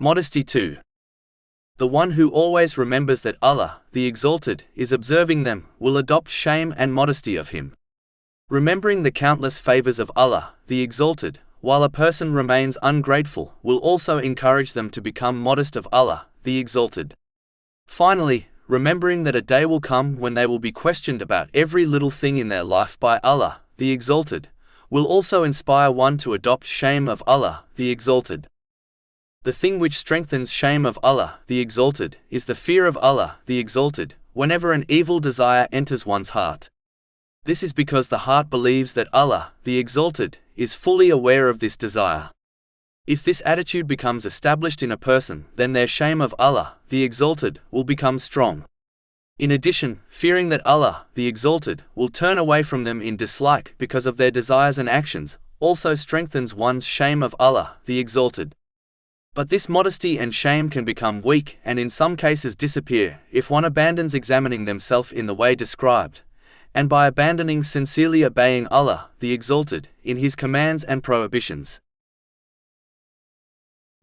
Modesty 2. The one who always remembers that Allah, the Exalted, is observing them, will adopt shame and modesty of Him. Remembering the countless favors of Allah, the Exalted, while a person remains ungrateful, will also encourage them to become modest of Allah, the Exalted. Finally, remembering that a day will come when they will be questioned about every little thing in their life by Allah, the Exalted, will also inspire one to adopt shame of Allah, the Exalted. The thing which strengthens shame of Allah, the Exalted, is the fear of Allah, the Exalted, whenever an evil desire enters one's heart. This is because the heart believes that Allah, the Exalted, is fully aware of this desire. If this attitude becomes established in a person, then their shame of Allah, the Exalted, will become strong. In addition, fearing that Allah, the Exalted, will turn away from them in dislike because of their desires and actions, also strengthens one's shame of Allah, the Exalted. But this modesty and shame can become weak and in some cases disappear if one abandons examining themselves in the way described, and by abandoning sincerely obeying Allah, the Exalted, in His commands and prohibitions.